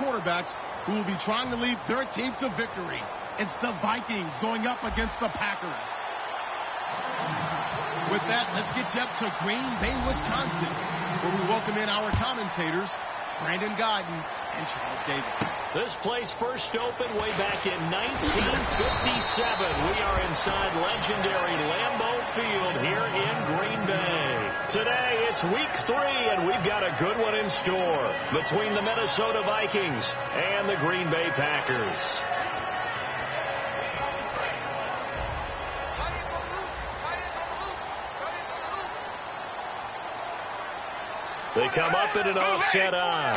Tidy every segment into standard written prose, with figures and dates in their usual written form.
quarterbacks who will be trying to lead their team to victory. It's the Vikings going up against the Packers. With that, let's get you up to Green Bay, Wisconsin, where we welcome in our commentators, Brandon Godden and Charles Davis. This place first opened way back in 1957. We are inside legendary Lambeau Field here in Green Bay. Today, it's week 3, and we've got a good one in store between the Minnesota Vikings and the Green Bay Packers. They come up in an offset eye.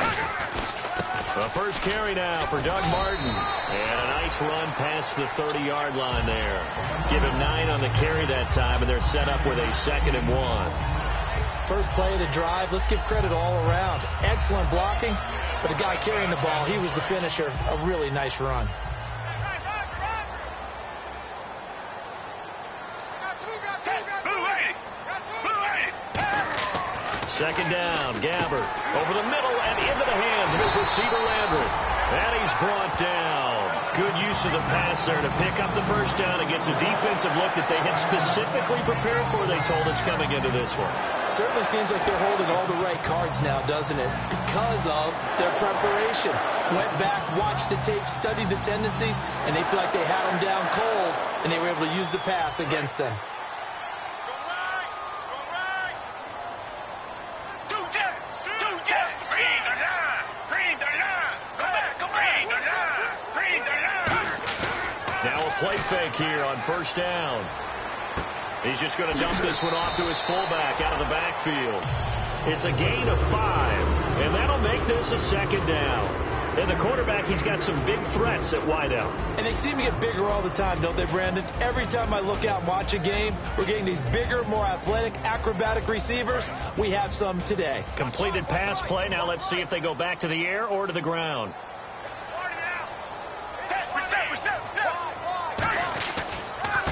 The first carry now for Doug Martin. And a nice run past the 30-yard line there. Give him 9 on the carry that time, and they're set up with a 2nd and 1. First play of the drive. Let's give credit all around. Excellent blocking, but the guy carrying the ball, he was the finisher. A really nice run. Second down, Gabbert over the middle and into the hands of his receiver Landry. And he's brought down. Good use of the pass there to pick up the first down against a defensive look that they had specifically prepared for, they told us, coming into this one. Certainly seems like they're holding all the right cards now, doesn't it? Because of their preparation. Went back, watched the tape, studied the tendencies, and they feel like they had them down cold, and they were able to use the pass against them. Play fake here on first down. He's just going to dump this one off to his fullback out of the backfield. It's a gain of 5, and that'll make this a 2nd down. And the quarterback, he's got some big threats at wideout. And they seem to get bigger all the time, don't they, Brandon? Every time I look out and watch a game, we're getting these bigger, more athletic, acrobatic receivers. We have some today. Completed pass play. Now let's see if they go back to the air or to the ground.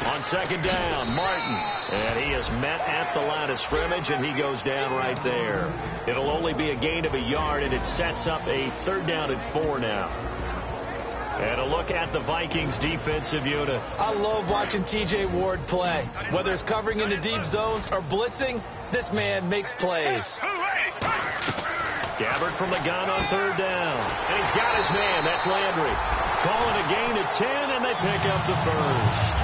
On second down, Martin. And he is met at the line of scrimmage, and he goes down right there. It'll only be a gain of 1 yard, and it sets up a 3rd down and 4 now. And a look at the Vikings defensive unit. I love watching T.J. Ward play. Whether it's covering into deep zones or blitzing, this man makes plays. Gabbert from the gun on 3rd down. And he's got his man. That's Landry. Calling a gain of 10, and they pick up the first.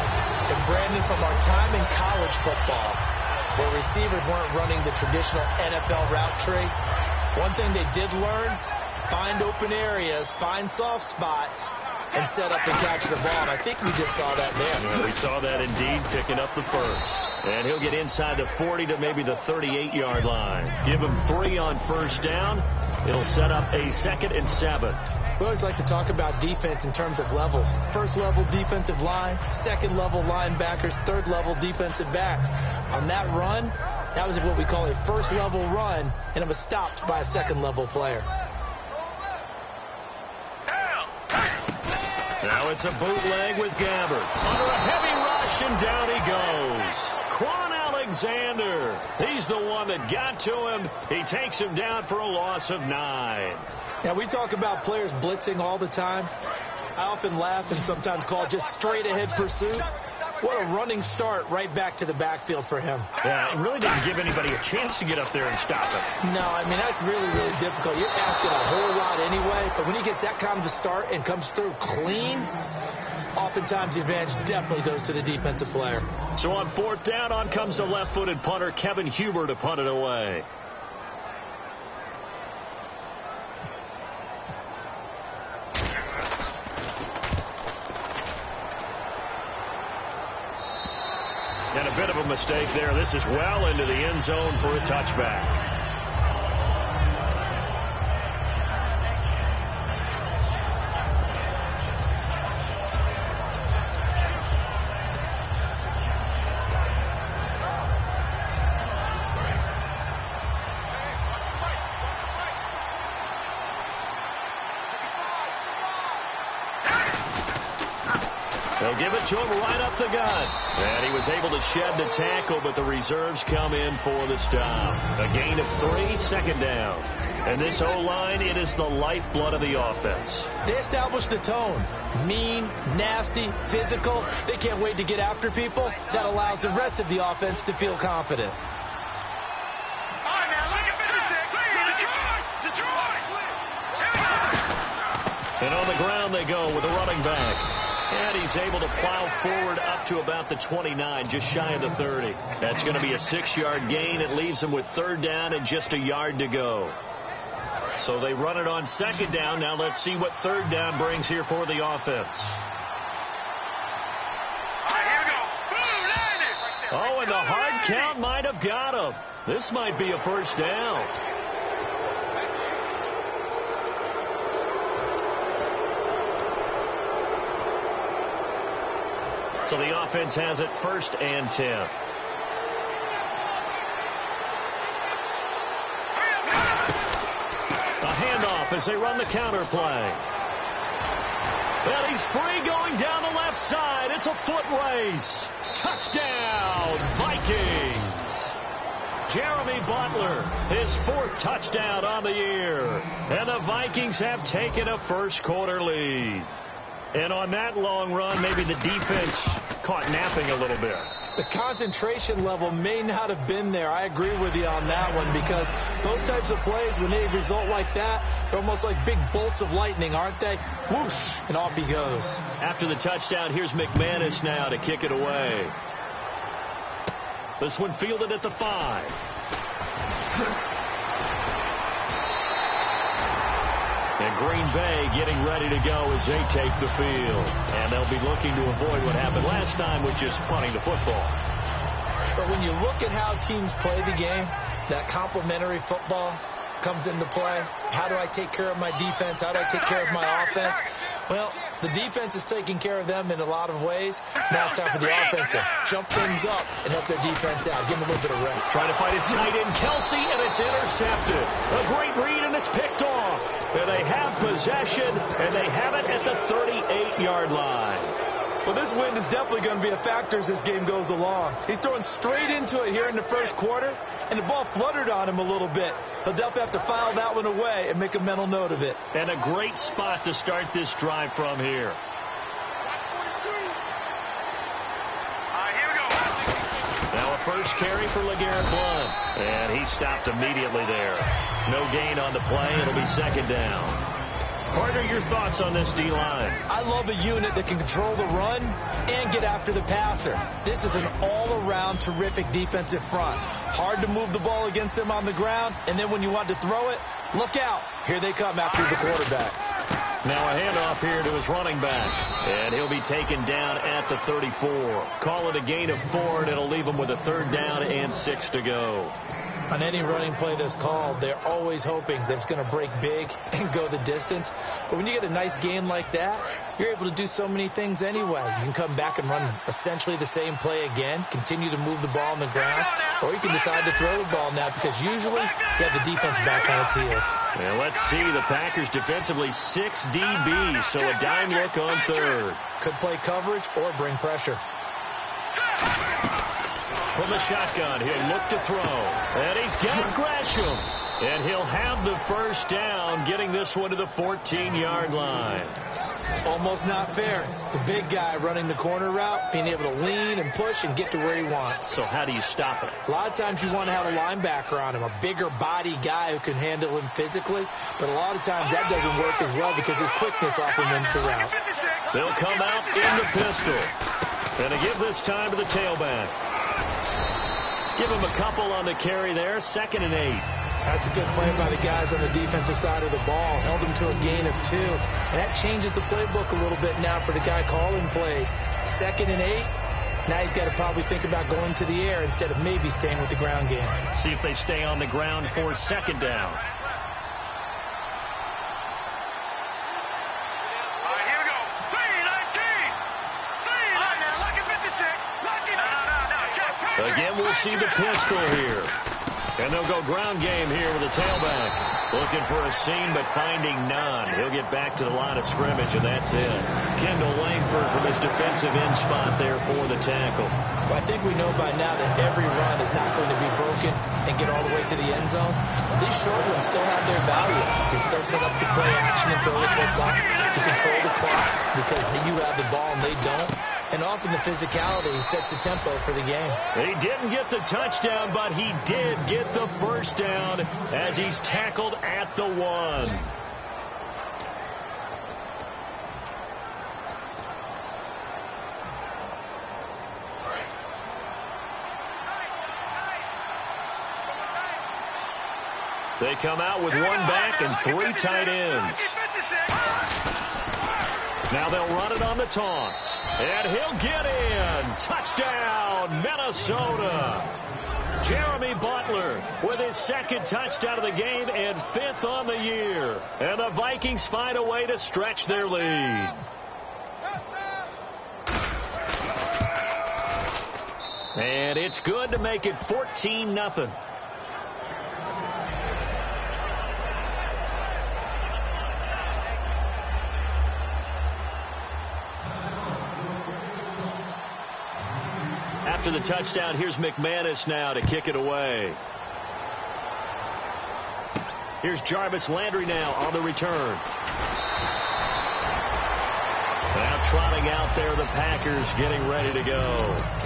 And Brandon, from our time in college football, where receivers weren't running the traditional NFL route tree, one thing they did learn, find open areas, find soft spots, and set up and catch the ball. And I think we just saw that there. Well, we saw that indeed, picking up the first. And he'll get inside the 40 to maybe the 38-yard line. Give him 3 on first down. It'll set up a 2nd and 7. We always like to talk about defense in terms of levels. First level defensive line, second level linebackers, third level defensive backs. On that run, that was what we call a first level run, and it was stopped by a second level player. Now it's a bootleg with Gabbert. Under a heavy rush, and down he goes. Quan Alexander. He's the one that got to him. He takes him down for a loss of 9. Now, we talk about players blitzing all the time. I often laugh and sometimes call it just straight-ahead pursuit. What a running start right back to the backfield for him. Yeah, it really didn't give anybody a chance to get up there and stop it. No, I mean, that's really, really difficult. You're asking a whole lot anyway, but when he gets that kind of a start and comes through clean, oftentimes the advantage definitely goes to the defensive player. So on 4th down, on comes the left-footed punter, Kevin Huber, to punt it away. And a bit of a mistake there. This is well into the end zone for a touchback. They'll give it to him right up the gut. And he was able to shed the tackle, but the reserves come in for the stop. A gain of 3, 2nd down. And this O-line, it is the lifeblood of the offense. They established the tone. Mean, nasty, physical. They can't wait to get after people. That allows the rest of the offense to feel confident. And on the ground they go with the running back. And he's able to plow forward up to about the 29, just shy of the 30. That's going to be a 6-yard gain. It leaves him with 3rd down and just a yard to go. So they run it on 2nd down. Now let's see what 3rd down brings here for the offense. Oh, and the hard count might have got him. This might be a 1st down. So the offense has it 1st and 10. A handoff as they run the counter play. And he's free going down the left side. It's a foot race. Touchdown, Vikings. Jeremy Butler, his 4th touchdown on the year. And the Vikings have taken a 1st quarter lead. And on that long run, maybe the defense caught napping a little bit. The concentration level may not have been there. I agree with you on that one, because those types of plays, when they result like that, they're almost like big bolts of lightning, aren't they? Whoosh, and off he goes. After the touchdown, here's McManus now to kick it away. This one fielded at the 5. And Green Bay getting ready to go as they take the field. And they'll be looking to avoid what happened last time, which is punting the football. But when you look at how teams play the game, that complementary football comes into play. How do I take care of my defense? How do I take care of my offense? Well, the defense is taking care of them in a lot of ways. Now it's time for the offense to jump things up and help their defense out. Give them a little bit of rest. Trying to fight his tight end, Kelsey, and it's intercepted. A great read, and it's picked off. And they have possession, and they have it at the 38-yard line. Well, this wind is definitely going to be a factor as this game goes along. He's throwing straight into it here in the 1st quarter, and the ball fluttered on him a little bit. He'll definitely have to file that one away and make a mental note of it. And a great spot to start this drive from here. Now a 1st carry for LeGarrette Blount. And he stopped immediately there. No gain on the play. It'll be 2nd down. Partner, your thoughts on this D-line? I love a unit that can control the run and get after the passer. This is an all-around terrific defensive front. Hard to move the ball against them on the ground, and then when you want to throw it, look out. Here they come after the quarterback. Now a handoff here to his running back, and he'll be taken down at the 34. Call it a gain of 4, and it'll leave him with a 3rd down and 6 to go. On any running play that's called, they're always hoping that it's going to break big and go the distance. But when you get a nice gain like that, you're able to do so many things anyway. You can come back and run essentially the same play again, continue to move the ball on the ground, or you can decide to throw the ball now, because usually you have the defense back on its heels. Well, let's see. The Packers defensively 6 DBs, so a dime look on 3rd. Could play coverage or bring pressure. From the shotgun, he'll look to throw. And he's got Gresham. And he'll have the 1st down, getting this one to the 14-yard line. Almost not fair. The big guy running the corner route, being able to lean and push and get to where he wants. So how do you stop it? A lot of times you want to have a linebacker on him, a bigger body guy who can handle him physically. But a lot of times that doesn't work as well because his quickness often wins the route. They'll come out in the pistol. And they give this time to the tailback. Give him a couple on the carry there. 2nd and 8. That's a good play by the guys on the defensive side of the ball. Held him to a gain of 2. And that changes the playbook a little bit now for the guy calling plays. 2nd and 8. Now he's got to probably think about going to the air instead of maybe staying with the ground game. See if they stay on the ground for 2nd down. Again, we'll see the pistol here. And they'll go ground game here with a tailback. Looking for a seam, but finding none. He'll get back to the line of scrimmage, and that's it. Kendall Langford from his defensive end spot there for the tackle. Well, I think we know by now that every run is not going to be broken and get all the way to the end zone. These short ones still have their value. You can still set up the play action and throw the football. You control the clock because you have the ball and they don't. And often the physicality sets the tempo for the game. He didn't get the touchdown, but he did get the first down as he's tackled at the 1. They come out with 1 back and 3 tight ends. Now they'll run it on the toss. And he'll get in. Touchdown, Minnesota. Jeremy Butler with his 2nd touchdown of the game and 5th on the year. And the Vikings find a way to stretch their lead. And it's good to make it 14-0. After the touchdown, here's McManus now to kick it away. Here's Jarvis Landry now on the return. Now trotting out there, the Packers getting ready to go.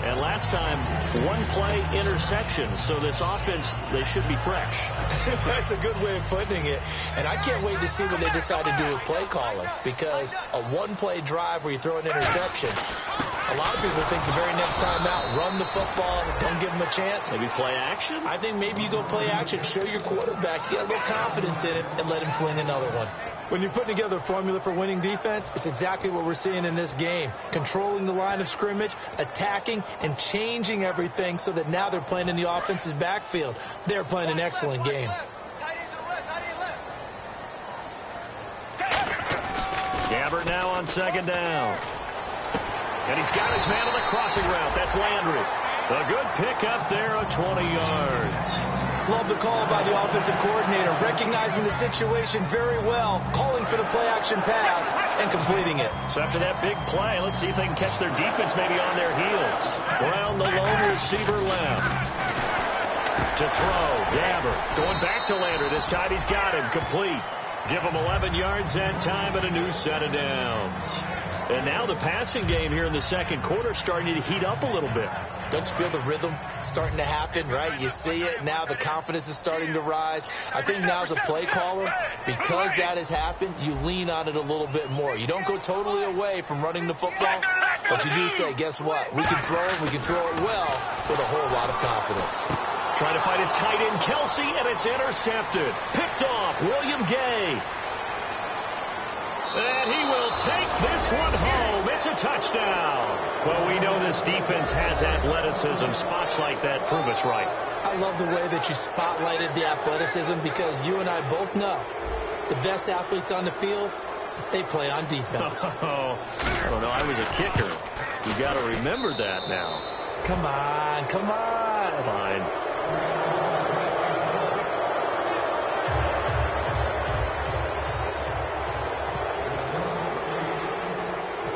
And last time, 1-play interception. So this offense, they should be fresh. That's a good way of putting it. And I can't wait to see what they decide to do with play calling. Because a 1-play drive where you throw an interception, a lot of people think the very next time out, run the football, don't give them a chance. Maybe play action? I think maybe you go play action, show your quarterback, get a little confidence in it, and let him fling another one. When you're putting together a formula for winning defense, it's exactly what we're seeing in this game. Controlling the line of scrimmage, attacking, and changing everything so that now they're playing in the offense's backfield. They're playing an excellent game. Gabbert now on 2nd down. And he's got his man on the crossing route. That's Landry. A good pickup there of 20 yards. Love the call by the offensive coordinator, recognizing the situation very well, calling for the play-action pass, and completing it. So after that big play, let's see if they can catch their defense maybe on their heels. Brown, the lone receiver left. To throw, Gabbert. Going back to Landry. This time he's got him. Complete. Give him 11 yards that time and a new set of downs. And now the passing game here in the 2nd quarter starting to heat up a little bit. Don't you feel the rhythm starting to happen, right? You see it. Now the confidence is starting to rise. I think now as a play caller, because that has happened, you lean on it a little bit more. You don't go totally away from running the football, but you do say, guess what? We can throw it. We can throw it well with a whole lot of confidence. Trying to find his tight end, Kelsey, and it's intercepted. Picked off, William Gay. And he will take this one home. It's a touchdown. Well, we know this defense has athleticism. Spots like that prove us right. I love the way that you spotlighted the athleticism because you and I both know the best athletes on the field, they play on defense. Oh, I don't know. I was a kicker. You got to remember that now. Come on, come on. Fine.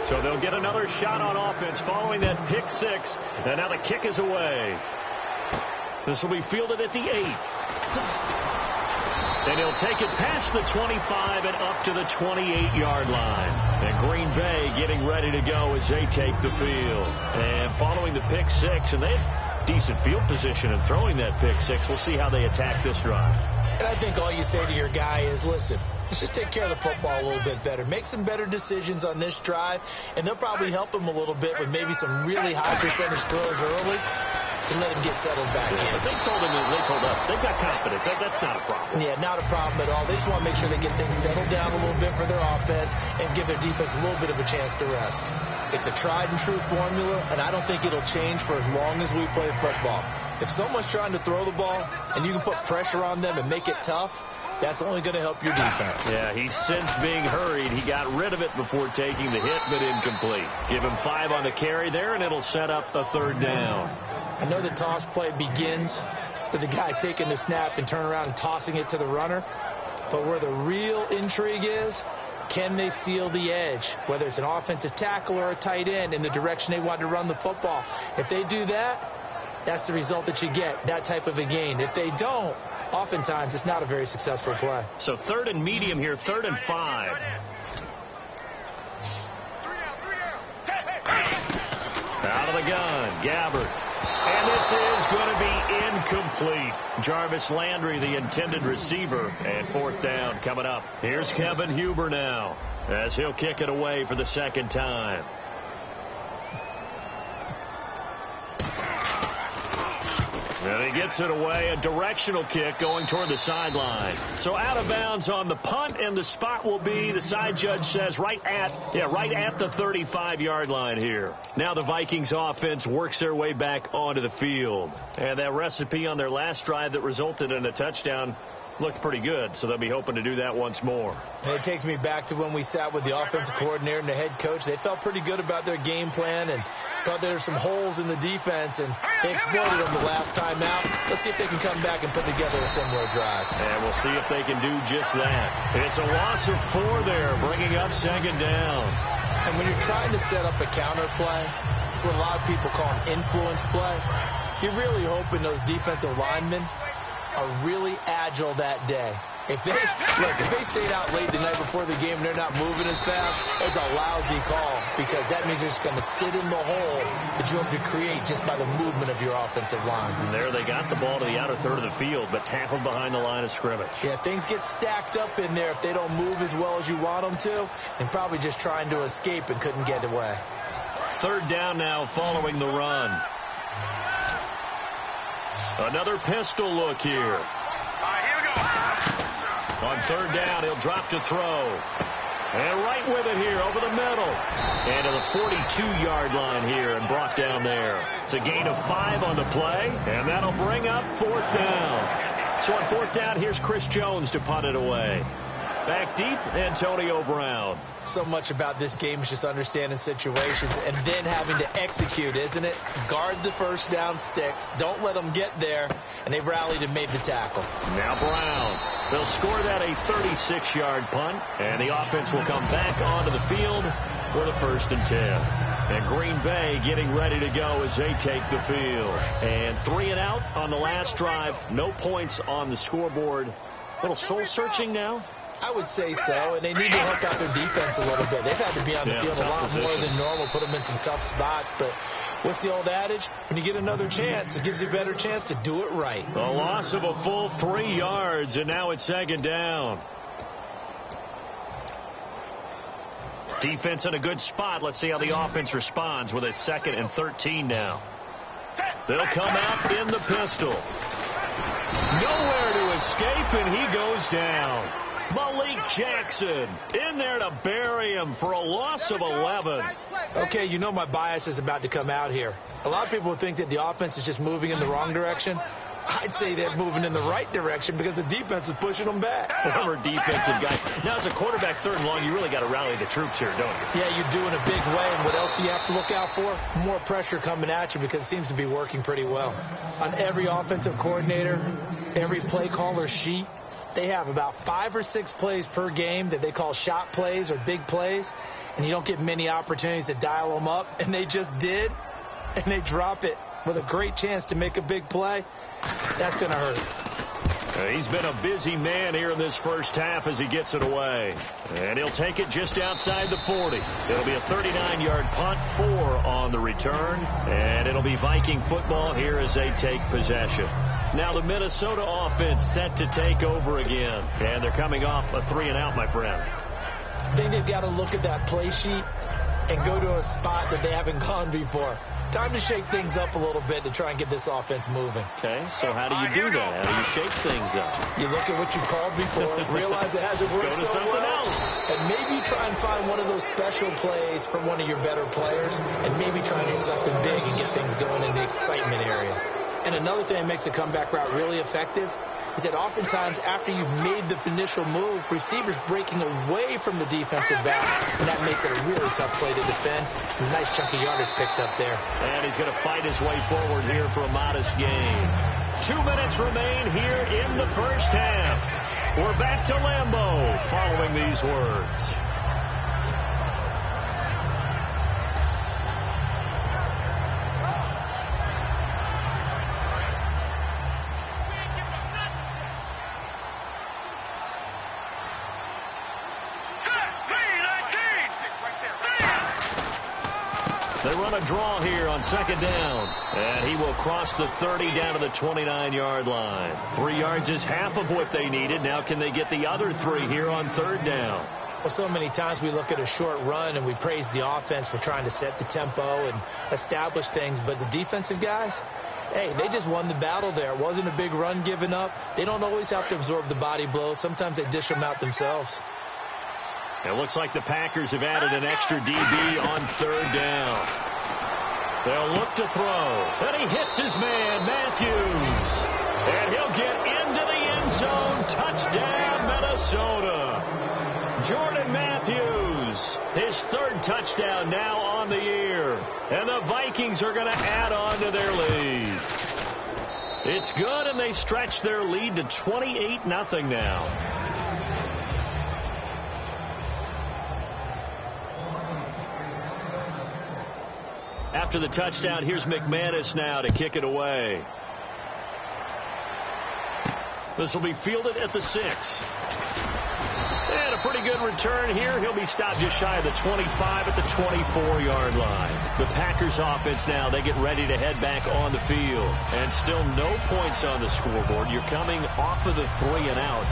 So they'll get another shot on offense following that pick 6. And now the kick is away. This will be fielded at the 8. And he'll take it past the 25 and up to the 28-yard line. And Green Bay getting ready to go as they take the field. And following the pick 6, and they have decent field position in throwing that pick 6. We'll see how they attack this drive. And I think all you say to your guy is, listen, let's just take care of the football a little bit better. Make some better decisions on this drive, and they'll probably help him a little bit with maybe some really high percentage throws early to let him get settled back in. But they told us they've got confidence. That's not a problem. Yeah, not a problem at all. They just want to make sure they get things settled down a little bit for their offense and give their defense a little bit of a chance to rest. It's a tried and true formula, and I don't think it'll change for as long as we play football. If someone's trying to throw the ball and you can put pressure on them and make it tough, that's only going to help your defense. Yeah, he's since being hurried. He got rid of it before taking the hit, but incomplete. Give him 5 on the carry there, and it'll set up a 3rd down. I know the toss play begins with the guy taking the snap and turning around and tossing it to the runner. But where the real intrigue is, can they seal the edge, whether it's an offensive tackle or a tight end, in the direction they want to run the football? If they do that, that's the result that you get, that type of a gain. If they don't, oftentimes it's not a very successful play. So 3rd and medium here, 3rd and 5. Out of the gun, Gabbard. And this is going to be incomplete. Jarvis Landry, the intended receiver, and 4th down coming up. Here's Kevin Huber now as he'll kick it away for the 2nd time. And he gets it away, a directional kick going toward the sideline. So out of bounds on the punt, and the spot will be, the side judge says, right at the 35-yard line here. Now the Vikings offense works their way back onto the field. And that recipe on their last drive that resulted in a touchdown looked pretty good, so they'll be hoping to do that once more. And it takes me back to when we sat with the offensive coordinator and the head coach. They felt pretty good about their game plan and thought there were some holes in the defense, and they exploited them the last time out. Let's see if they can come back and put together a similar drive. And we'll see if they can do just that. It's a loss of 4 there, bringing up 2nd down. And when you're trying to set up a counter play, it's what a lot of people call an influence play. You're really hoping those defensive linemen are really agile that day. If they stayed out late the night before the game and they're not moving as fast, it's a lousy call, because that means they're just going to sit in the hole that you hope to create just by the movement of your offensive line. And there they got the ball to the outer third of the field, but tackled behind the line of scrimmage. Yeah, things get stacked up in there if they don't move as well as you want them to, and probably just trying to escape and couldn't get away. 3rd down now following the run. Another pistol look here. All right, here we go. On 3rd down, he'll drop to throw. And right with it here over the middle. And to the 42-yard line here and brought down there. It's a gain of 5 on the play, and that'll bring up 4th down. So on 4th down, here's Chris Jones to punt it away. Back deep, Antonio Brown. So much about this game is just understanding situations and then having to execute, isn't it? Guard the first down sticks. Don't let them get there. And they've rallied and made the tackle. Now Brown. They'll score that a 36-yard punt. And the offense will come back onto the field for the 1st and 10. And Green Bay getting ready to go as they take the field. And 3 and out on the last drive. No points on the scoreboard. A little soul-searching now. I would say so, and they need to help out their defense a little bit. They've had to be on the field a lot more than normal, put them in some tough spots. But what's the old adage? When you get another chance, it gives you a better chance to do it right. A loss of a full 3 yards, and now it's 2nd down. Defense in a good spot. Let's see how the offense responds with a 2nd and 13 now. They'll come out in the pistol. Nowhere to escape, and he goes down. Malik Jackson in there to bury him for a loss of 11. Okay, you know my bias is about to come out here. A lot of people would think that the offense is just moving in the wrong direction. I'd say they're moving in the right direction because the defense is pushing them back. Former defensive guy. Now, as a quarterback 3rd and long, you really got to rally the troops here, don't you? Yeah, you do in a big way. And what else do you have to look out for? More pressure coming at you, because it seems to be working pretty well. On every offensive coordinator, every play caller sheet, they have about 5 or 6 plays per game that they call shot plays or big plays, and you don't get many opportunities to dial them up, and they just did, and they drop it with a great chance to make a big play. That's going to hurt. He's been a busy man here in this first half as he gets it away. And he'll take it just outside the 40. It'll be a 39-yard punt, 4 on the return, and it'll be Viking football here as they take possession. Now the Minnesota offense set to take over again. And they're coming off a 3 and out, my friend. I think they've got to look at that play sheet and go to a spot that they haven't gone before. Time to shake things up a little bit to try and get this offense moving. Okay, so how do you do that? How do you shake things up? You look at what you called before, realize it hasn't worked Go to so something well, else. and maybe try and find one of those special plays from one of your better players, and maybe try and hit something big and get things going in the excitement area. And another thing that makes the comeback route really effective is that oftentimes after you've made the initial move, receivers breaking away from the defensive back, and that makes it a really tough play to defend. Nice chunk of yardage picked up there. And he's going to fight his way forward here for a modest gain. 2 minutes remain here in the first half. We're back to Lambeau following these words. They run a draw here on second down, and he will cross the 30 down to the 29-yard line. 3 yards is half of what they needed. Now can they get the other 3 here on third down? Well, so many times we look at a short run and we praise the offense for trying to set the tempo and establish things, but the defensive guys, hey, they just won the battle there. It wasn't a big run given up. They don't always have to absorb the body blows. Sometimes they dish them out themselves. It looks like the Packers have added an extra DB on third down. They'll look to throw. And he hits his man, Matthews. And he'll get into the end zone. Touchdown, Minnesota. Jordan Matthews, his 3rd touchdown now on the year. And the Vikings are going to add on to their lead. It's good, and they stretch their lead to 28-0 now. After the touchdown, here's McManus now to kick it away. This will be fielded at the 6. And a pretty good return here. He'll be stopped just shy of the 25 at the 24-yard line. The Packers offense now, they get ready to head back on the field. And still no points on the scoreboard. You're coming off of the 3 and out.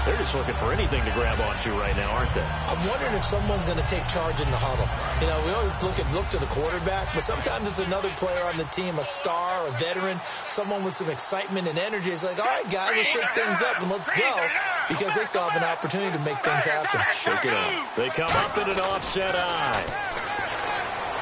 They're just looking for anything to grab onto right now, aren't they? I'm wondering if someone's going to take charge in the huddle. You know, we always look to the quarterback, but sometimes it's another player on the team, a star, a veteran, someone with some excitement and energy. It's like, all right, guys, let's shake things up and let's go, because they still have an opportunity to make things happen. Shake it up. They come up in an offset eye.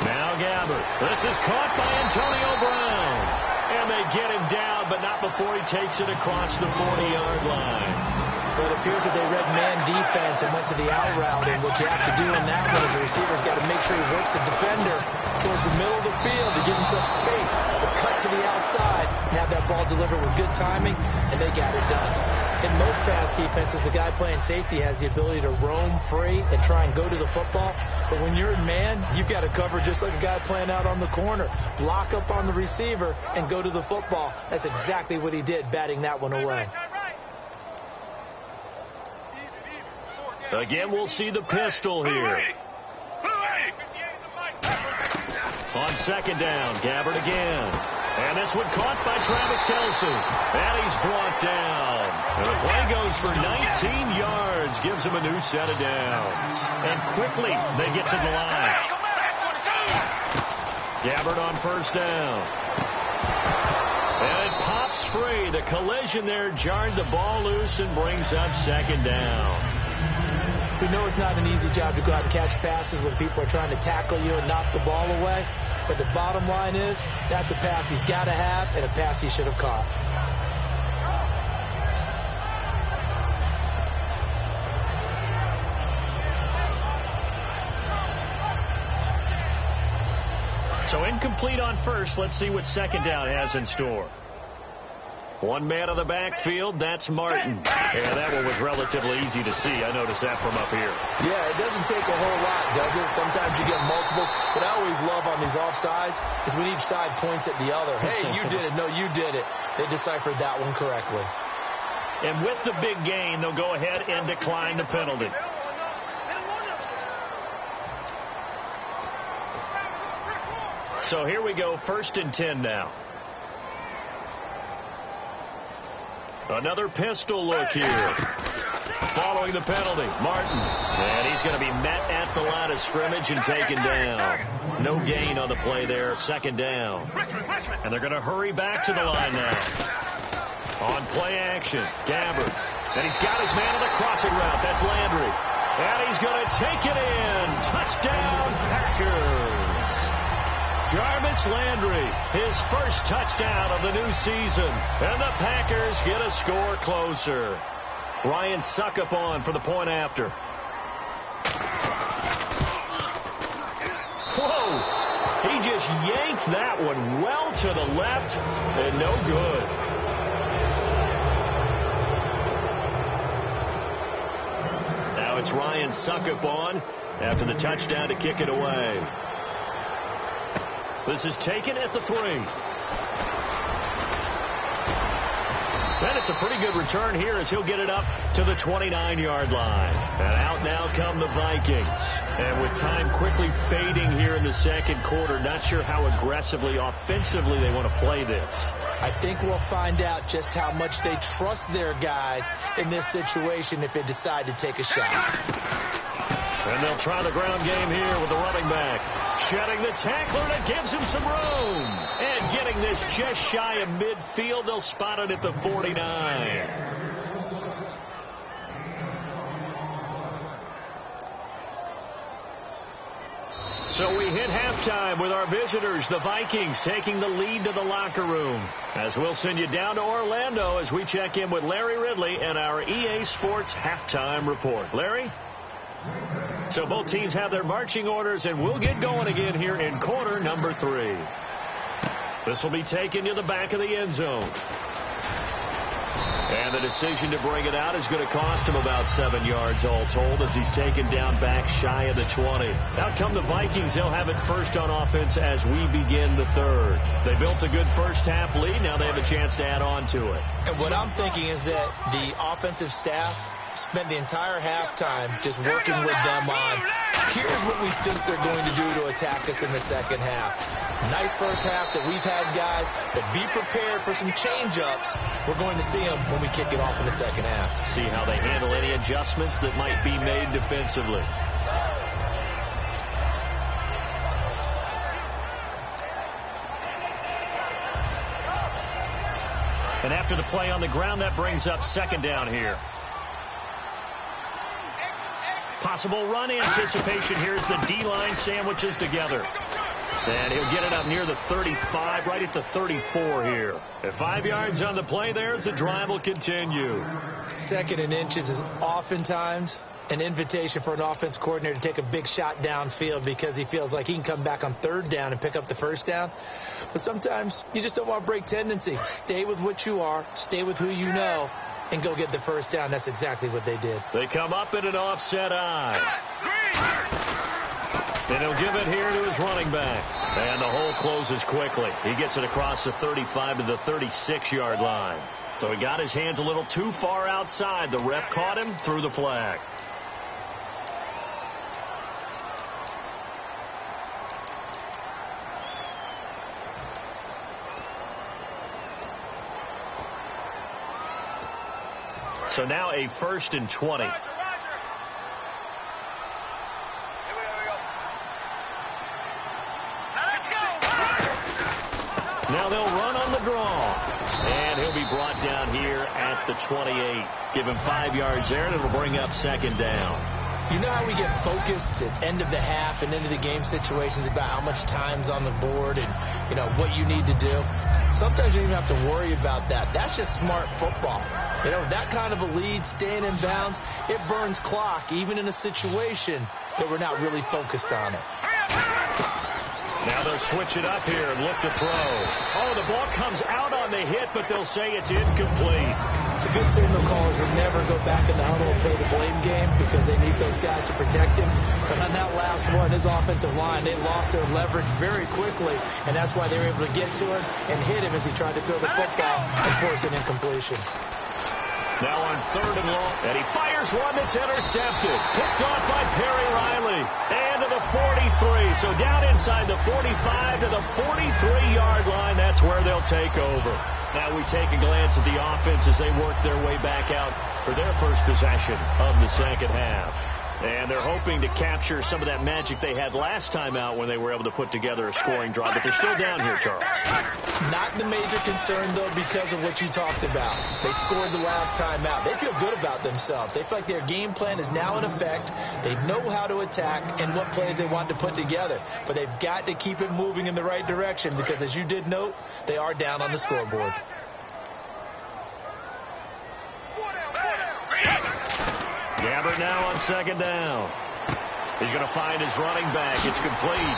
Now Gabbert. This is caught by Antonio Brown. And they get him down, but not before he takes it across the 40-yard line. But it appears that they read man defense and went to the out route. And what you have to do in that one is the receiver's got to make sure he works the defender towards the middle of the field to give himself space to cut to the outside and have that ball delivered with good timing, and they got it done. In most pass defenses, the guy playing safety has the ability to roam free and try and go to the football. But when you're in man, you've got to cover just like a guy playing out on the corner. Block up on the receiver and go to the football. That's exactly what he did, batting that one away. Again, we'll see the pistol here. On second down, Gabbert again. And this one caught by Travis Kelce. And he's brought down. And the play goes for 19 yards. Gives him a new set of downs. And quickly, they get to the line. Gabbert on first down. And it pops free. The collision there jarred the ball loose and brings up second down. We know it's not an easy job to go out and catch passes when people are trying to tackle you and knock the ball away. But the bottom line is, that's a pass he's got to have and a pass he should have caught. So incomplete on first. Let's see what second down has in store. One man on the backfield, that's Martin. Yeah, that one was relatively easy to see. I noticed that from up here. Yeah, it doesn't take a whole lot, does it? Sometimes you get multiples. What I always love on these offsides is when each side points at the other. Hey, you did it. No, you did it. They deciphered that one correctly. And with the big gain, they'll go ahead and decline the penalty. So here we go, 1st and 10 now. Another pistol look here. Following the penalty, Martin. And he's going to be met at the line of scrimmage and taken down. No gain on the play there, second down. And they're going to hurry back to the line now. On play action, Gabbert. And he's got his man on the crossing route. That's Landry. And he's going to take it in. Touchdown, Packers. Jarvis Landry, his first touchdown of the new season. And the Packers get a score closer. Ryan Suckup on for the point after. Whoa! He just yanked that one well to the left and no good. gets Ryan Suckup on after the touchdown to kick it away. This is taken at the 3. And it's a pretty good return here as he'll get it up to the 29-yard line. And out now come the Vikings. And with time quickly fading here in the second quarter, not sure how aggressively, offensively they want to play this. I think we'll find out just how much they trust their guys in this situation if they decide to take a shot. And they'll try the ground game here with the running back. Shedding the tackler that gives him some room. And getting this just shy of midfield. They'll spot it at the 49. So we hit halftime with our visitors, the Vikings, taking the lead to the locker room. As we'll send you down to Orlando as we check in with Larry Ridley and our EA Sports halftime report. Larry? So both teams have their marching orders, and we'll get going again here in quarter number 3. This will be taken to the back of the end zone. And the decision to bring it out is going to cost him about 7 yards all told as he's taken down back shy of the 20. Out come the Vikings. They'll have it first on offense as we begin the third. They built a good first half lead. Now they have a chance to add on to it. And what I'm thinking is that the offensive staff spent the entire halftime just working with them on, here's what we think they're going to do to attack us in the second half. Nice first half that we've had, guys, but be prepared for some change-ups. We're going to see them when we kick it off in the second half. See how they handle any adjustments that might be made defensively. And after the play on the ground, that brings up second down here. Possible run anticipation. Here's the D-line sandwiches together. And he'll get it up near the 35, right at the 34 here. At 5 yards on the play there, as the drive will continue. Second and inches is oftentimes an invitation for an offense coordinator to take a big shot downfield because he feels like he can come back on third down and pick up the first down. But sometimes you just don't want to break tendency. Stay with what you are. Stay with who you know. And go get the first down. That's exactly what they did. They come up in an offset eye. And he'll give it here to his running back. And the hole closes quickly. He gets it across the 35 to the 36-yard line. So he got his hands a little too far outside. The ref caught him, threw the flag. So now a 1st and 20. Now they'll run on the draw. And he'll be brought down here at the 28. Give him 5 yards there, and it'll bring up second down. You know how we get focused at end of the half and end of the game situations about how much time's on the board and, you know, what you need to do? Sometimes you don't even have to worry about that. That's just smart football. You know, that kind of a lead, staying in bounds, it burns clock, even in a situation that we're not really focused on it. Now they'll switch it up here and look to throw. Oh, the ball comes out on the hit, but they'll say it's incomplete. The good signal callers will never go back in the huddle and play the blame game because they need those guys to protect him. But on that last one, his offensive line, they lost their leverage very quickly, and that's why they were able to get to him and hit him as he tried to throw the football and force an incompletion. Now on 3rd and long, and he fires one that's intercepted. Picked off by Perry Riley. And to the 43. So down inside the 45 to the 43-yard line. That's where they'll take over. Now we take a glance at the offense as they work their way back out for their first possession of the second half. And they're hoping to capture some of that magic they had last time out when they were able to put together a scoring drive. But they're still down here, Charles. Not the major concern, though, because of what you talked about. They scored the last time out. They feel good about themselves. They feel like their game plan is now in effect. They know how to attack and what plays they want to put together. But they've got to keep it moving in the right direction because, as you did note, they are down on the scoreboard. Gabbert now on second down. He's going to find his running back. It's complete.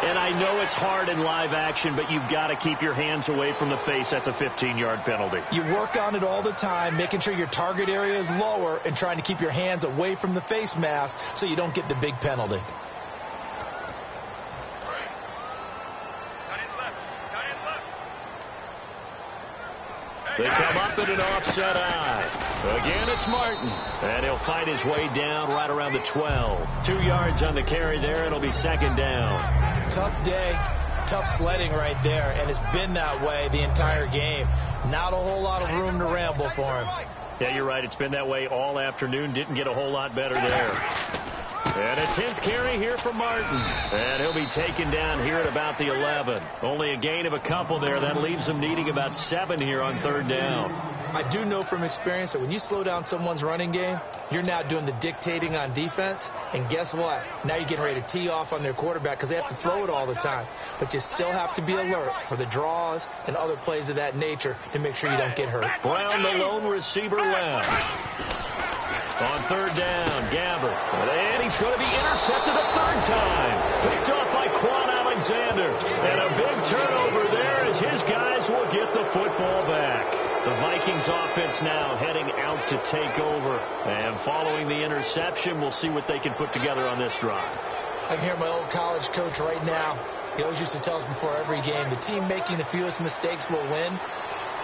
And I know it's hard in live action, but you've got to keep your hands away from the face. That's a 15-yard penalty. You work on it all the time, making sure your target area is lower and trying to keep your hands away from the face mask so you don't get the big penalty. They come up in an offset eye. Again, it's Martin. And he'll fight his way down right around the 12. 2 yards on the carry there. It'll be second down. Tough day, tough sledding right there, and it's been that way the entire game. Not a whole lot of room to ramble for him. Yeah, you're right. It's been that way all afternoon. Didn't get a whole lot better there. And a 10th carry here for Martin. And he'll be taken down here at about the 11. Only a gain of a couple there. That leaves him needing about 7 here on third down. I do know from experience that when you slow down someone's running game, you're now doing the dictating on defense. And guess what? Now you're getting ready to tee off on their quarterback because they have to throw it all the time. But you still have to be alert for the draws and other plays of that nature to make sure you don't get hurt. Brown, the lone receiver, left. On third down, Gabbert. And he's going to be intercepted a third time. Picked off by Quan Alexander. And a big turnover there as his guys will get the football back. The Vikings offense now heading out to take over. And following the interception, we'll see what they can put together on this drive. I can hear my old college coach right now. He always used to tell us before every game, the team making the fewest mistakes will win.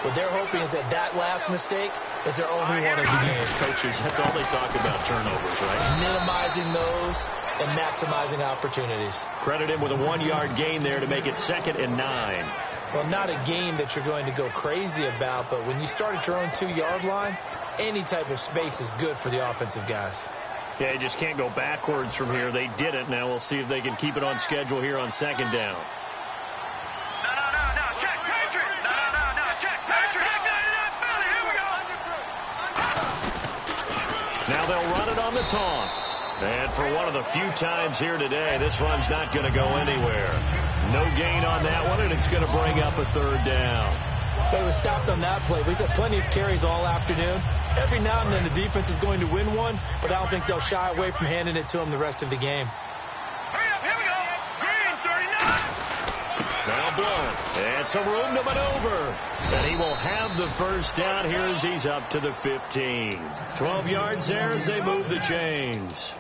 What they're hoping is that that last mistake is their only one of the game. Coaches, that's all they talk about, turnovers, right? Minimizing those and maximizing opportunities. Credit him with a 1-yard gain there to make it 2nd and 9. Well, not a game that you're going to go crazy about, but when you start at your own 2-yard line, any type of space is good for the offensive guys. Yeah, you just can't go backwards from here. They did it. Now we'll see if they can keep it on schedule here on second down. Now they'll run it on the taunts. And for one of the few times here today, this run's not going to go anywhere. No gain on that one, and it's going to bring up a third down. They were stopped on that play. We've had plenty of carries all afternoon. Every now and then the defense is going to win one, but I don't think they'll shy away from handing it to them the rest of the game. Hurry up, here we go. Green, 39. Now Blunt, and some room to maneuver. And he will have the first down here as he's up to the 15. 12 yards there as they move the chains.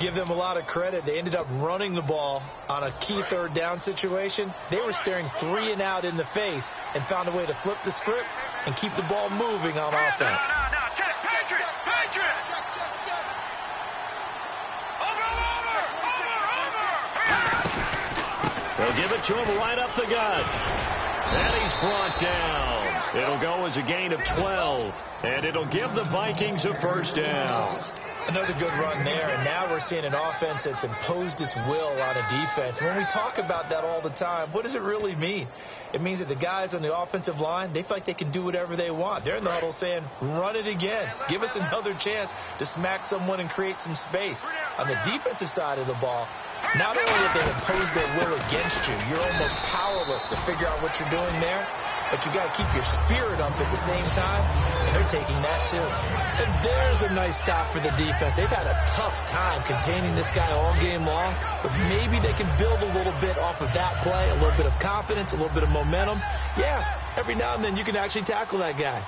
Give them a lot of credit. They ended up running the ball on a key third down situation. They were staring 3 and out in the face and found a way to flip the script and keep the ball moving on offense. Now, check, Patrick. Over. They'll give it to him right up the gut. And he's brought down. It'll go as a gain of 12. And it'll give the Vikings a first down. Another good run there, and now we're seeing an offense that's imposed its will on a defense. When we talk about that all the time, what does it really mean? It means that the guys on the offensive line, they feel like they can do whatever they want. They're in the huddle saying, run it again. Give us another chance to smack someone and create some space. On the defensive side of the ball, not only have they imposed their will against you, you're almost powerless to figure out what you're doing there, but you got to keep your spirit up at the same time, and they're taking that too. And there's a nice stop for the defense. They've had a tough time containing this guy all game long, but maybe they can build a little bit off of that play, a little bit of confidence, a little bit of momentum. Yeah, every now and then you can actually tackle that guy.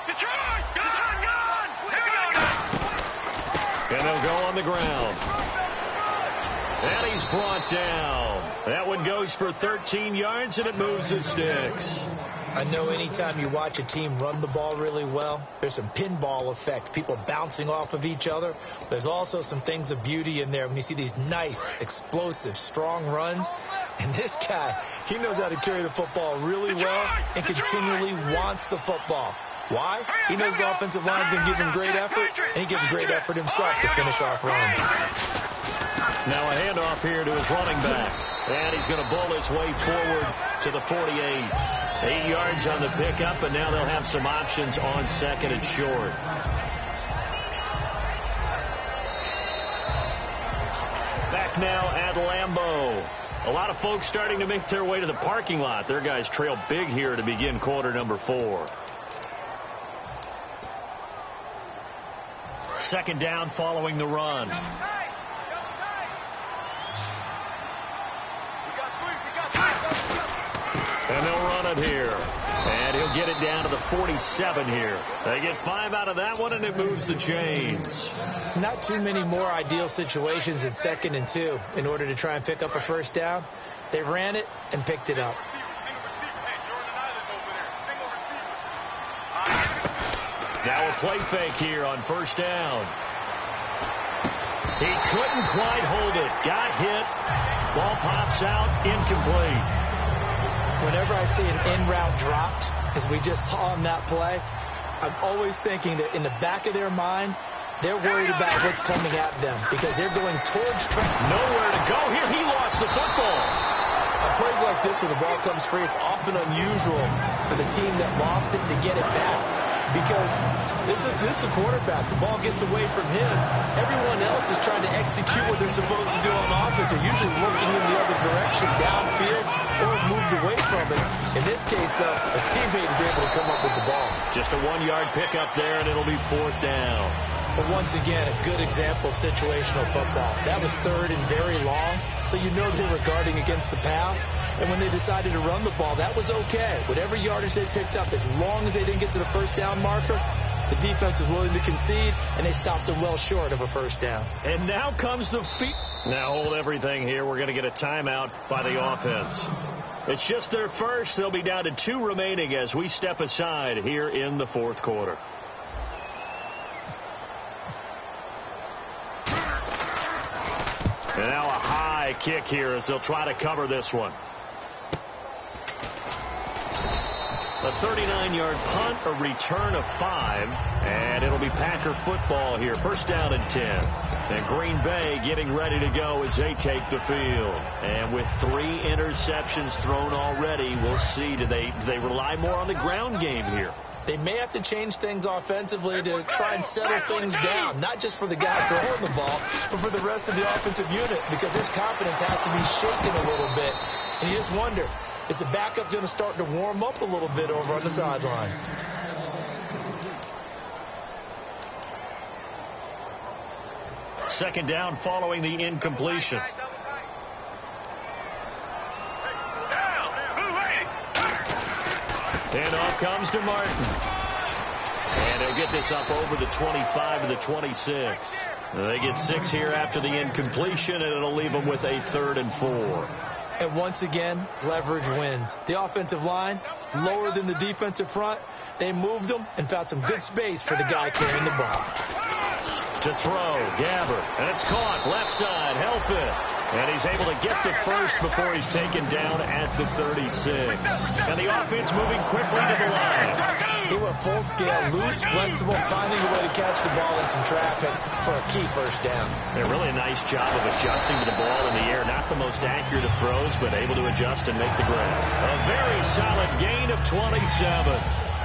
Detroit, gone. Here we go. And they'll go on the ground. And he's brought down. That one goes for 13 yards, and it moves the sticks. I know anytime you watch a team run the ball really well, there's some pinball effect, people bouncing off of each other. There's also some things of beauty in there when you see these nice, explosive, strong runs. And this guy, he knows how to carry the football really well and continually wants the football. Why? He knows the offensive line's going to give him great effort, and he gives great effort himself to finish off runs. Now a handoff here to his running back. And he's going to bowl his way forward to the 48. 8 yards on the pickup, and now they'll have some options on second and short. Back now at Lambeau. A lot of folks starting to make their way to the parking lot. Their guys trail big here to begin quarter number 4. Second down following the run. violent here. And he'll get it down to the 47 here. They get 5 out of that one, and it moves the chains. Not too many more ideal situations in 2nd and 2 in order to try and pick up a first down. They ran it and picked it up. Now a play fake here on first down. He couldn't quite hold it. Got hit. Ball pops out. Incomplete. Whenever I see an in-route dropped, as we just saw on that play, I'm always thinking that in the back of their mind, they're worried about what's coming at them because they're going towards track. Nowhere to go here. He lost the football. On plays like this, when the ball comes free, it's often unusual for the team that lost it to get it back because this is the quarterback. The ball gets away from him. Everyone else is trying to execute what they're supposed to do on offense. They're usually looking in the other direction, downfield, or moved away from it. In this case, though, a teammate is able to come up with the ball. Just a 1-yard pickup there, and it'll be 4th down. But once again, a good example of situational football. That was 3rd and very long, so you know they were guarding against the pass. And when they decided to run the ball, that was okay. Whatever yardage they picked up, as long as they didn't get to the first down marker, the defense was willing to concede, and they stopped them well short of a first down. And now comes the feet. Now hold everything here. We're going to get a timeout by the offense. It's just their first. They'll be down to 2 remaining as we step aside here in the 4th quarter. And now a high kick here as they'll try to cover this one. A 39-yard punt, a return of 5, and it'll be Packer football here. First down and 10. And Green Bay getting ready to go as they take the field. And with 3 interceptions thrown already, we'll see. Do they rely more on the ground game here? They may have to change things offensively to try and settle things down, not just for the guy throwing the ball, but for the rest of the offensive unit, because their confidence has to be shaken a little bit. And you just wonder, is the backup going to start to warm up a little bit over on the sideline? Second down following the incompletion. And off comes to Martin. And they'll get this up over the 25 to the 26. They get 6 here after the incompletion, and it'll leave them with a 3rd and 4. And once again, leverage wins. The offensive line, lower than the defensive front. They moved them and found some good space for the guy carrying the ball. To throw, Gabbert. And it's caught. Left side, Helfand. And he's able to get the first before he's taken down at the 36. And the offense moving quickly to the line. They were full scale, loose, flexible, finding a way to catch the ball in some traffic for a key first down. A really nice job of adjusting to the ball in the air. Not the most accurate of throws, but able to adjust and make the grab. A very solid gain of 27.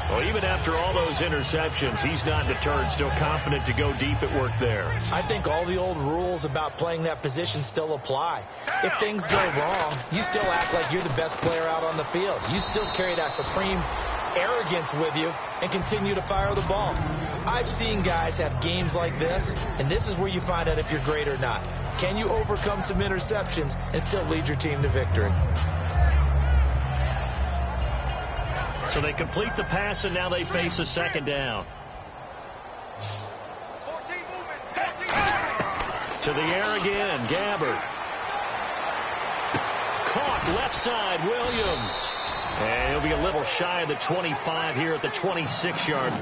Well, even after all those interceptions, he's not deterred, still confident to go deep at work there. I think all the old rules about playing that position still apply. If things go wrong, you still act like you're the best player out on the field. You still carry that supreme arrogance with you and continue to fire the ball. I've seen guys have games like this, and this is where you find out if you're great or not. Can you overcome some interceptions and still lead your team to victory? So they complete the pass, and now they face a second down. To the air again, Gabbert. Caught left side, Williams. And he'll be a little shy of the 25 here at the 26-yard.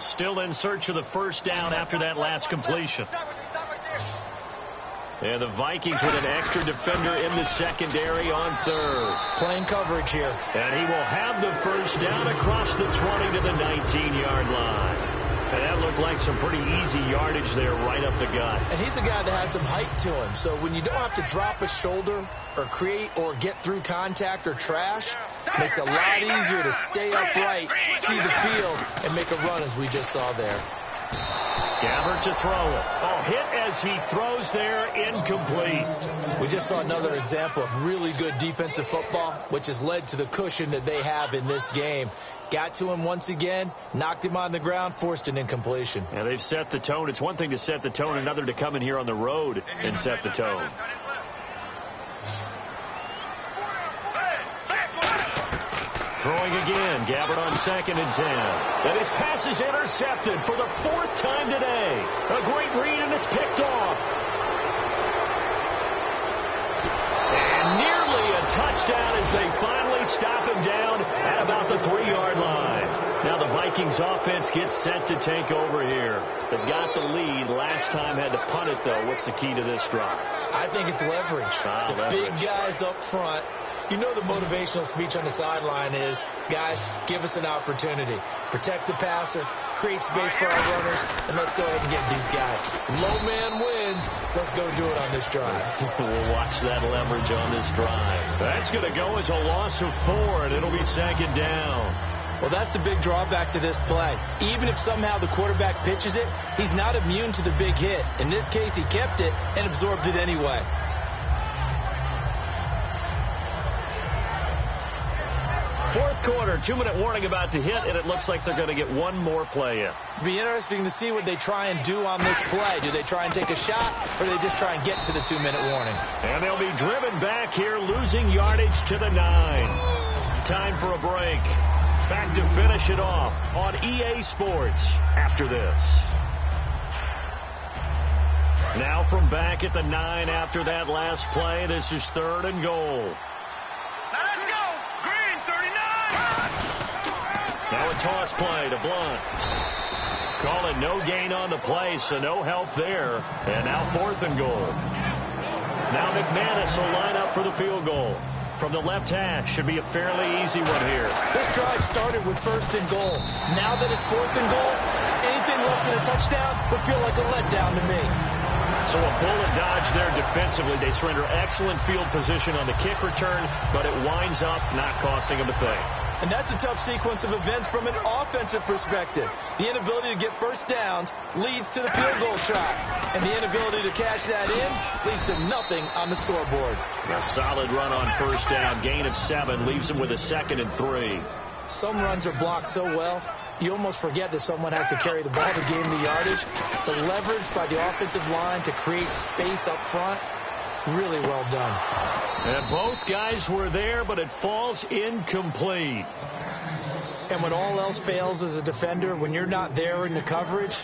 Still in search of the first down after that last completion. And the Vikings with an extra defender in the secondary on third. Playing coverage here. And he will have the first down across the 20 to the 19-yard line. And that looked like some pretty easy yardage there right up the gut. And he's a guy that has some height to him. So when you don't have to drop a shoulder or create or get through contact or trash, it makes it a lot easier to stay upright, see the field, and make a run as we just saw there. Gabbert to throw it. Oh, hit as he throws there, incomplete. We just saw another example of really good defensive football, which has led to the cushion that they have in this game. Got to him once again, knocked him on the ground, forced an incompletion. Yeah, they've set the tone. It's one thing to set the tone, another to come in here on the road and set the tone. Throwing again, Gabbert on 2nd and 10. And his pass is intercepted for the 4th time today. A great read, and it's picked off. And nearly a touchdown as they finally stop him down at about the 3-yard line. Now the Vikings offense gets set to take over here. They've got the lead. Last time had to punt it, though. What's the key to this drive? I think it's leverage. Big guys up front. You know the motivational speech on the sideline is, guys, give us an opportunity. Protect the passer, create space for our runners, and let's go ahead and get these guys. Low man wins. Let's go do it on this drive. We'll watch that leverage on this drive. That's going to go as a loss of 4, and it'll be 2nd down. Well, that's the big drawback to this play. Even if somehow the quarterback pitches it, he's not immune to the big hit. In this case, he kept it and absorbed it anyway. Fourth quarter, 2-minute warning about to hit, and it looks like they're going to get one more play in. It'll be interesting to see what they try and do on this play. Do they try and take a shot, or do they just try and get to the 2-minute warning? And they'll be driven back here, losing yardage to the 9. Time for a break. Back to finish it off on EA Sports after this. Now from back at the 9 after that last play, this is 3rd and goal. Now a toss play to Blunt. Calling no gain on the play, so no help there. And now 4th and goal. Now McManus will line up for the field goal. From the left hash, should be a fairly easy one here. This drive started with 1st and goal. Now that it's 4th and goal, anything less than a touchdown would feel like a letdown to me. So a bullet dodge there defensively. They surrender excellent field position on the kick return, but it winds up not costing them a thing. And that's a tough sequence of events from an offensive perspective. The inability to get first downs leads to the field goal try. And the inability to cash that in leads to nothing on the scoreboard. A solid run on first down. Gain of 7 leaves them with a 2nd and 3. Some runs are blocked so well, you almost forget that someone has to carry the ball to gain the yardage. The leverage by the offensive line to create space up front, really well done. And both guys were there, but it falls incomplete. And when all else fails as a defender, when you're not there in the coverage,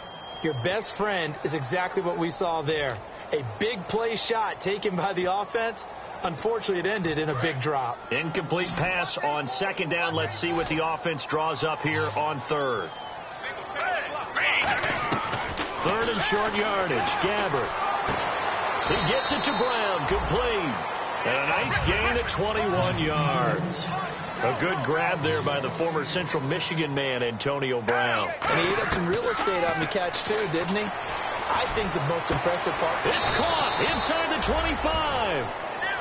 your best friend is exactly what we saw there. A big play shot taken by the offense. Unfortunately, it ended in a big drop. Incomplete pass on 2nd down. Let's see what the offense draws up here on 3rd. 3rd and short yardage. Gabbert. He gets it to Brown. Complete. And a nice gain at 21 yards. A good grab there by the former Central Michigan man, Antonio Brown. And he ate up some real estate on the catch, too, didn't he? I think the most impressive part. It's caught inside the 25.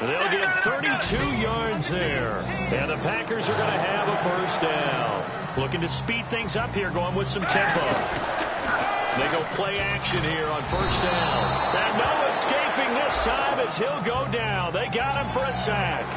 They'll get 32 yards there. And the Packers are going to have a first down. Looking to speed things up here, going with some tempo. They go play action here on first down. And no escaping this time as he'll go down. They got him for a sack.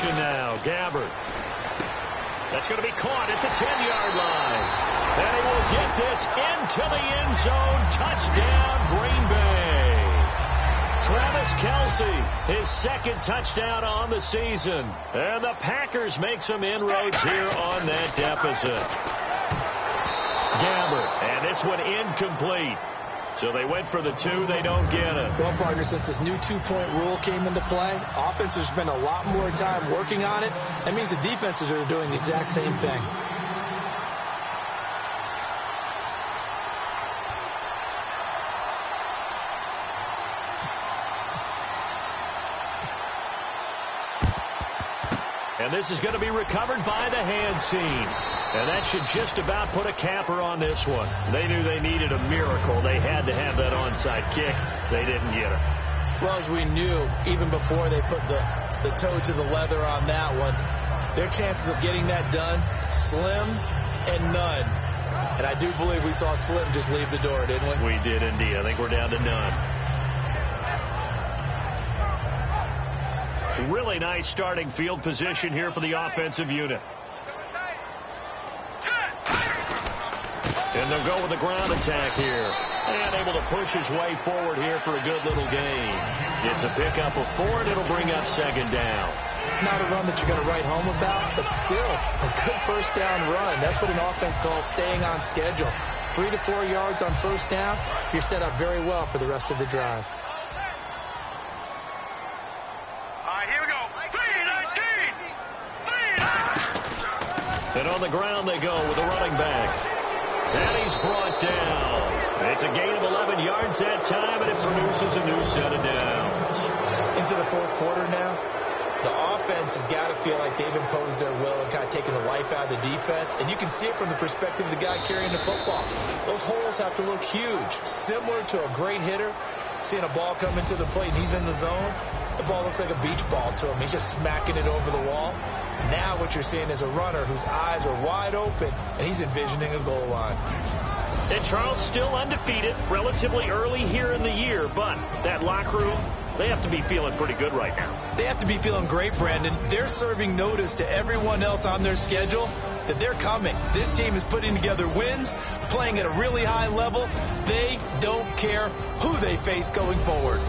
Now, Gabbert. That's going to be caught at the 10-yard line. And he will get this into the end zone. Touchdown, Green Bay. Travis Kelce, his second touchdown on the season. And the Packers make some inroads here on that deficit. Gabbert, and this one incomplete. So they went for the 2. They don't get it. Well, partner, since this new 2-point rule came into play, offenses spend a lot more time working on it. That means the defenses are doing the exact same thing. And this is going to be recovered by the hands team. And that should just about put a capper on this one. They knew they needed a miracle. They had to have that onside kick. They didn't get it. Well, as we knew, even before they put the toe to the leather on that one, their chances of getting that done, slim and none. And I do believe we saw Slim just leave the door, didn't we? We did indeed. I think we're down to none. Really nice starting field position here for the offensive unit. And they'll go with the ground attack here. And able to push his way forward here for a good little gain. It's a pickup of 4, and it'll bring up second down. Not a run that you're going to write home about, but still a good first down run. That's what an offense calls staying on schedule. 3 to 4 yards on first down, you're set up very well for the rest of the drive. And on the ground they go with the running back. And he's brought down. It's a gain of 11 yards that time, and it produces a new set of downs. Into the fourth quarter now, the offense has got to feel like they've imposed their will and kind of taken the life out of the defense. And you can see it from the perspective of the guy carrying the football. Those holes have to look huge, similar to a great hitter. Seeing a ball come into the plate and he's in the zone, the ball looks like a beach ball to him. He's just smacking it over the wall. Now what you're seeing is a runner whose eyes are wide open, and he's envisioning a goal line. And Charles still undefeated, relatively early here in the year, but that locker room, they have to be feeling pretty good right now. They have to be feeling great, Brandon. They're serving notice to everyone else on their schedule that they're coming. This team is putting together wins, playing at a really high level. They don't care who they face going forward.